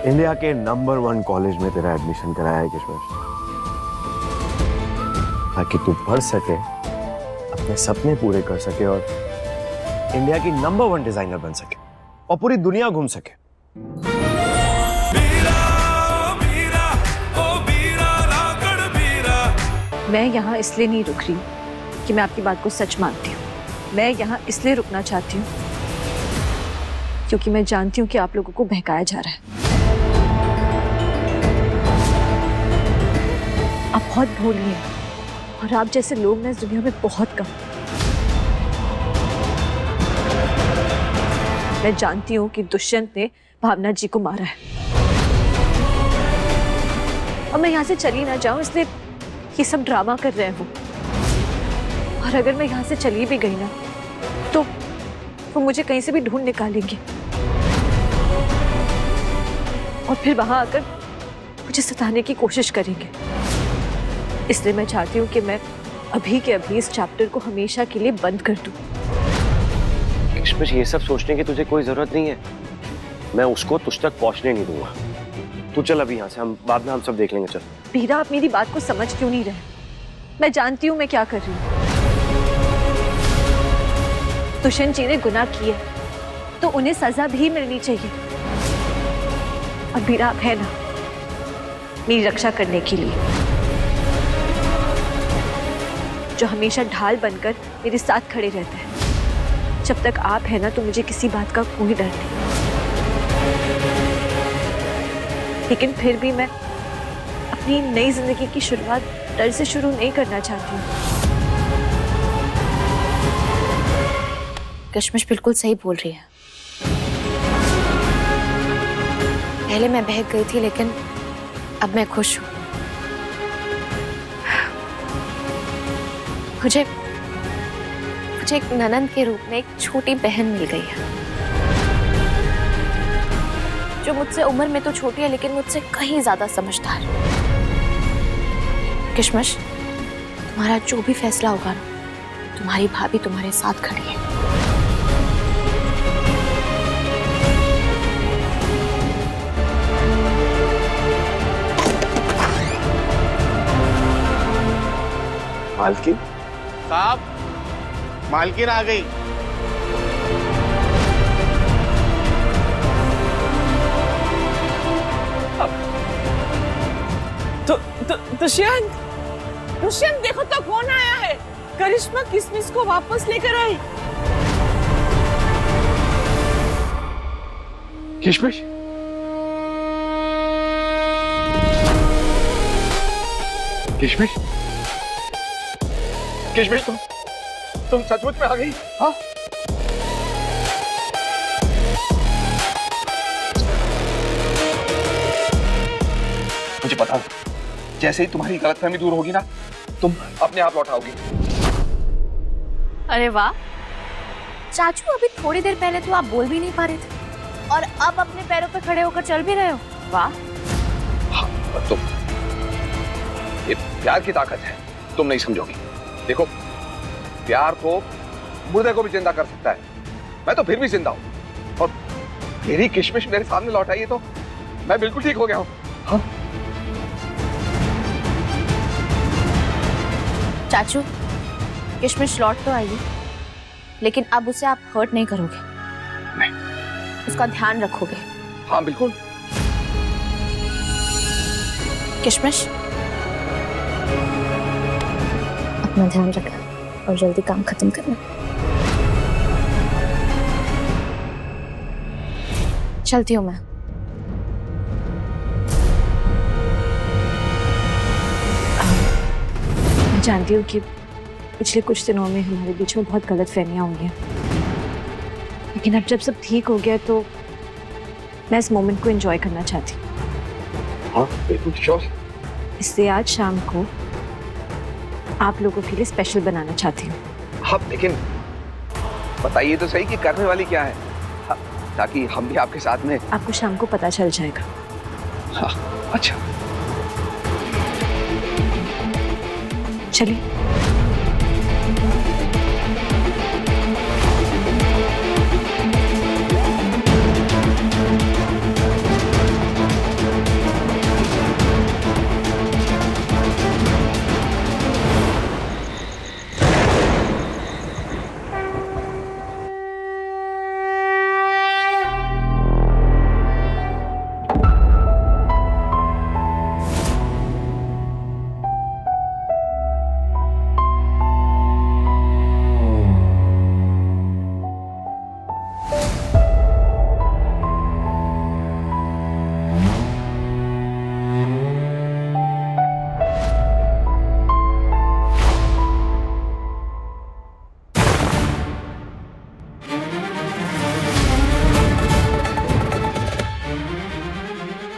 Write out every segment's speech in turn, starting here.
India के number 1 college में तेरा एडमिशन कराया है किशमिश, ताकि तू पढ़ सके, अपने सपने पूरे कर सके और इंडिया की नंबर 1 डिजाइनर बन सके और पूरी दुनिया घूम सके। मैं यहाँ इसलिए नहीं रुक रही कि मैं आपकी बात को सच मानती हूँ। मैं यहाँ इसलिए रुकना चाहती हूँ क्योंकि मैं जानती हूँ कि आप लोगों को बहकाया जा रहा है। आप बहुत भोली हैं और आप जैसे लोग ना इस दुनिया में बहुत कम। मैं जानती हूँ कि दुष्यंत ने भावना जी को मारा है और मैं यहाँ से चली ना जाऊं इसलिए ये सब ड्रामा कर रहे हैं वो। और अगर मैं यहाँ से चली भी गई ना तो वो मुझे कहीं से भी ढूंढ निकालेंगे और फिर वहां आकर मुझे सताने की कोशिश करेंगे। इसलिए मैं चाहती हूँ कि मैं अभी के अभी इस चैप्टर को हमेशा के लिए बंद कर दूं। किशमिश, ये सब सोचने की तुझे कोई जरूरत नहीं है। मैं उसको तुझ तक पहुंचने नहीं दूंगा। तू चल अभी यहाँ से, हम बाद में हम सब देख लेंगे। चल। वीरा, आप मेरी बात को समझ क्यों नहीं रहे? मैं जानती हूँ मैं क्या कर रही हूँ। दुष्यंत जी ने गुनाह किए तो उन्हें सजा भी मिलनी चाहिए। और वीरा, आप है ना मेरी रक्षा करने के लिए, जो हमेशा ढाल बनकर मेरे साथ खड़े रहते हैं। जब तक आप है ना तो मुझे किसी बात का कोई डर नहीं। लेकिन फिर भी मैं अपनी नई जिंदगी की शुरुआत डर से शुरू नहीं करना चाहती हूँ। किशमिश बिल्कुल सही बोल रही है। पहले मैं बहक गई थी लेकिन अब मैं खुश हूं। मुझे एक ननंद के रूप में एक छोटी बहन मिल गई है जो मुझसे उम्र में तो छोटी है लेकिन मुझसे कहीं ज्यादा समझदार। किशमिश, तुम्हारा जो भी फैसला होगा ना, तुम्हारी भाभी तुम्हारे साथ खड़ी है। मालकिन साहब, मालकिन आ गई। दुष्यंत देखो तो कौन आया है। करिश्मा किशमिश को वापस लेकर आई। किशमिश, किशमिश, किशमिश, तुम सचमुच में आ गई? हाँ? मुझे पता है, जैसे ही तुम्हारी गलतफहमी दूर होगी ना, तुम अपने आप लौट आओगी। अरे वाह चाचू, अभी थोड़ी देर पहले तो आप बोल भी नहीं पा रहे थे और अब अपने पैरों पे खड़े होकर चल भी रहे हो। वाह। हाँ, तुम, ये प्यार की ताकत है, तुम नहीं समझोगी। देखो, प्यार तो मुर्दे को भी जिंदा कर सकता है। मैं तो फिर भी जिंदा हूं और मेरी किशमिश मेरे सामने लौट आई है तो मैं बिल्कुल ठीक हो गया हूं। हाँ? चाचू, किशमिश लौट तो आई लेकिन अब उसे आप हर्ट नहीं करोगे? नहीं। उसका ध्यान रखोगे? हाँ बिल्कुल। किशमिश, अपना ध्यान रखना और जल्दी काम खत्म करना। चलती हूँ मैं। मैं जानती हूँ कि पिछले कुछ दिनों में हमारे बीच में बहुत गलतफहमियां हुई हैं, लेकिन अब जब सब ठीक हो गया तो मैं इस मोमेंट को एंजॉय करना चाहती हूँ। हाँ बिल्कुल श्योर। इसलिए आज शाम को आप लोगों के लिए स्पेशल बनाना चाहती हूँ। हाँ लेकिन बताइए तो सही कि करने वाली क्या है, हाँ, ताकि हम भी आपके साथ में। आपको शाम को पता चल जाएगा। हाँ अच्छा चलिए।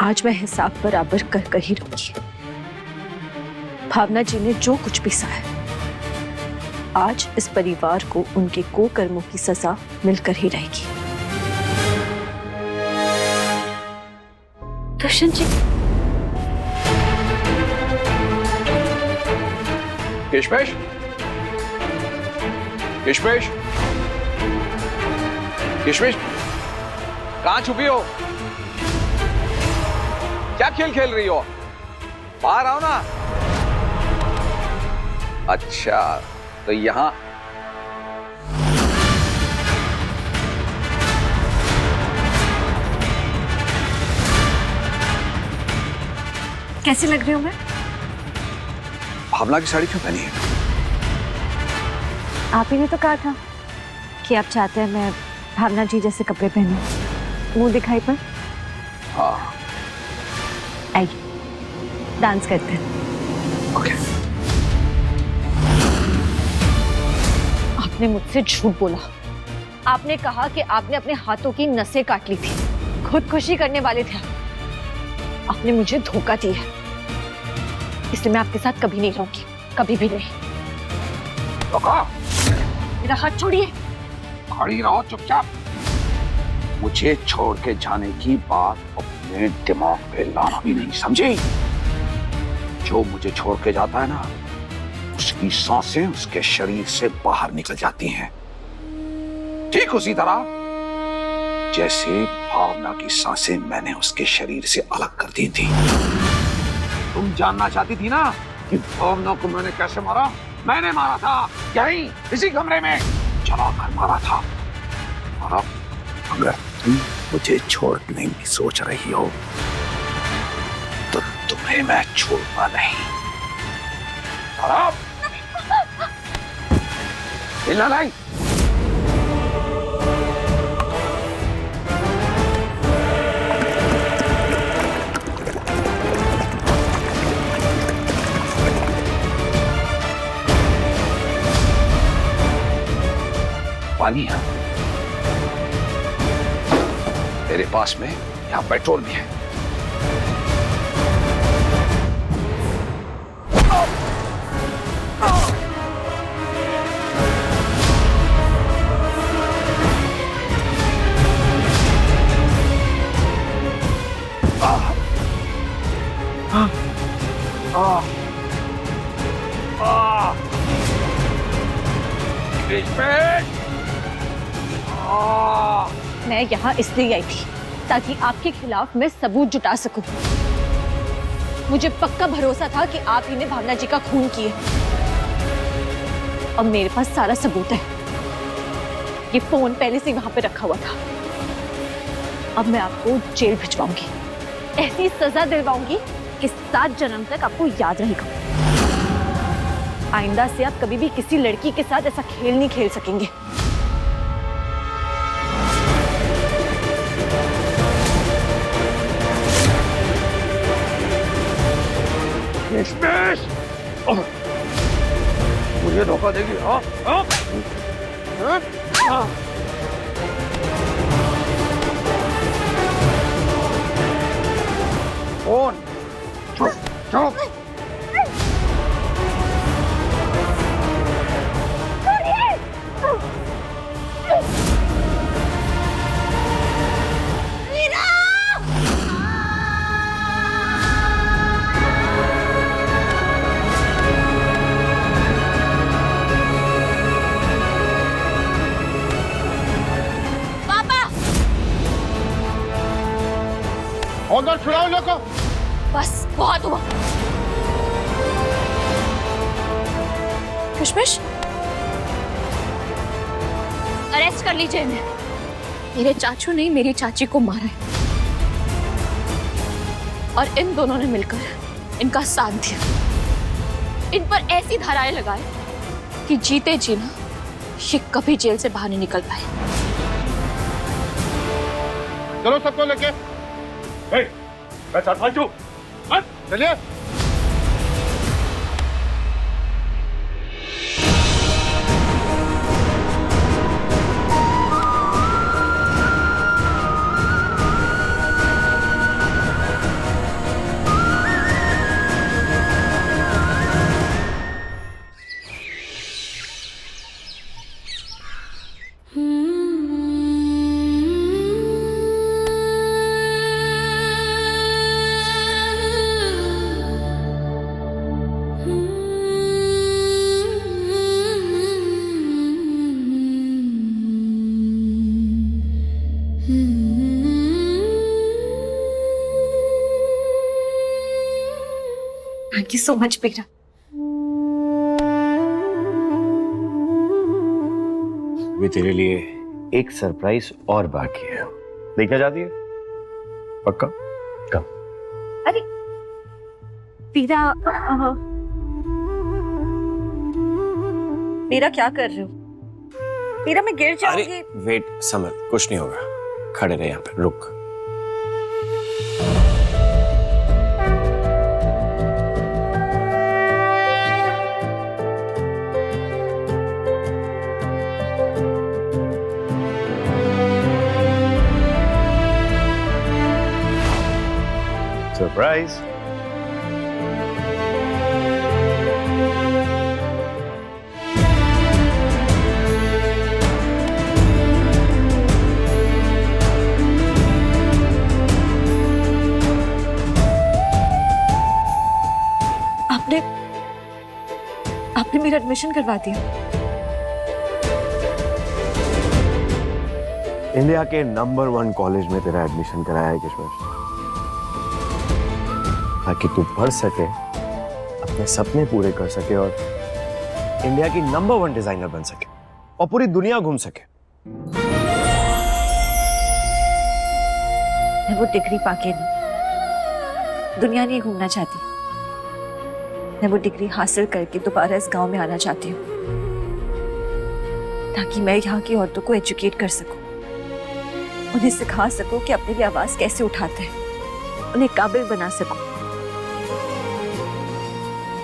आज मैं हिसाब बराबर कर कर ही रहूंगी। भावना जी ने जो कुछ भी सहा है, आज इस परिवार को उनके कुकर्मों की सजा मिलकर ही रहेगी। दुष्यंत जी, किशमिश, किशमिश, किशमिश, कहां छुपी हो? क्या खेल खेल रही हो? बाहर आओ ना। अच्छा, तो यहां कैसी लग रही हूं मैं? भावना की साड़ी क्यों पहनी है? आप ही ने तो कहा था कि आप चाहते हैं मैं भावना जी जैसे कपड़े पहनूं, मुंह दिखाई पर। हाँ, आइए डांस करते हैं। ओके। आपने मुझसे झूठ बोला। आपने कहा कि आपने अपने हाथों की नसें काट ली थी, खुदकुशी करने वाले थे। आपने मुझे धोखा दिया, इसलिए मैं आपके साथ कभी नहीं रहूंगी, कभी भी नहीं। मेरा हाथ छोड़िए। खड़ी रहो चुपचाप। मुझे छोड़ के जाने की बात अपने दिमाग पे लाना भी नहीं, समझी? जो मुझे छोड़ के जाता है ना, उसकी सांसें उसके शरीर से बाहर निकल जाती हैं, ठीक उसी तरह जैसे भावना की सांसें मैंने उसके शरीर से अलग कर दी थी। तुम जानना चाहती थी ना कि भावना को मैंने कैसे मारा? मैंने मारा था यहीं इसी कमरे में जलाकर मारा था। और अब अगर तुम मुझे छोड़ने की सोच रही हो तो तुम्हें मैं छोड़ूंगा नहीं। और अब हिलना नहीं। पानी है तेरे पास में, यहाँ पेट्रोल भी है। मैं यहाँ इसलिए आई थी ताकि आपके खिलाफ मैं सबूत जुटा सकूं। मुझे पक्का भरोसा था कि आप ही ने भावना जी का खून किया। अब मेरे पास सारा सबूत है। ये फोन पहले से वहां पे रखा हुआ था। अब मैं आपको जेल भिजवाऊंगी, ऐसी सजा दिलवाऊंगी कि 7 जन्म तक आपको याद रहेगा। आइंदा से आप कभी भी किसी लड़की के साथ ऐसा खेल नहीं खेल सकेंगे। किशमिश, मुझे धोखा देगी? हाँ? हाँ? हाँ? हाँ? कौन? चुप चुप। और छुड़ाओ लोगों। बस बहुत हुआ। किशमिश, अरेस्ट कर लीजिए इन्हें। मेरे चाचू ने मेरी चाची को मारा है और इन दोनों ने मिलकर इनका साथ दिया। इन पर ऐसी धाराएं लगाए कि जीते जी ना ये कभी जेल से बाहर नहीं निकल पाए। चलो सबको लेके। मैं सरपंच हूँ। चलिए। थैंक यू सो मच पीरा। वे तेरे लिए एक सरप्राइज और बाकी है। देखना चाहती है? पक्का? कम। अरे पीरा, पीरा क्या कर रहे हो? पीरा मैं गिर जाऊंगी। अरे वेट समर, कुछ नहीं होगा, खड़े रहे यहाँ पे, रुक। सरप्राइज। आपने मेरा एडमिशन करवा दिया। इंडिया के नंबर 1 कॉलेज में तेरा एडमिशन कराया है किशमिश, ताकि तू पढ़ सके, अपने सपने पूरे कर सके और इंडिया की नंबर 1 डिजाइनर बन सके और पूरी दुनिया घूम सके। मैं वो डिग्री पाके नहीं दुनिया नहीं घूमना चाहती। मैं वो डिग्री हासिल करके दोबारा इस गांव में आना चाहती हूँ, ताकि मैं यहाँ की औरतों को एजुकेट कर सकूं, उन्हें सिखा सकूं कि अपने लिए आवाज कैसे उठाते हैं, उन्हें काबिल बना सकूं,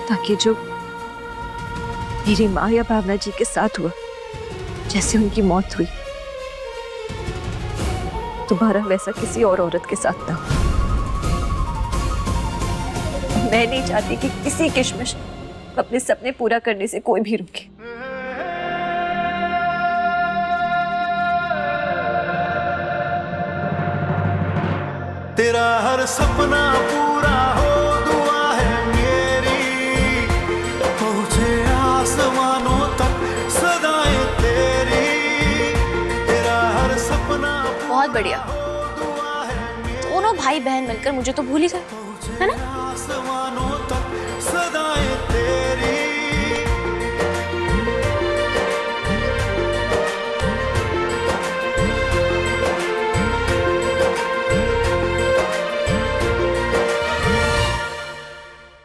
ताकि जो मेरी माँ या भावना जी के साथ हुआ, जैसे उनकी मौत हुई, दोबारा वैसा किसी और औरत के साथ ना हो। मैं नहीं चाहती कि किसी किशमिश अपने सपने पूरा करने से कोई भी रुके। तेरा हर सपना पूरा हो दुआ है मेरी, पहुंचे आसमानों तक सदाएं तेरी। तेरा हर सपना बहुत बढ़िया, दोनों भाई बहन मिलकर मुझे तो भूल ही गए, है ना? आसमानों तक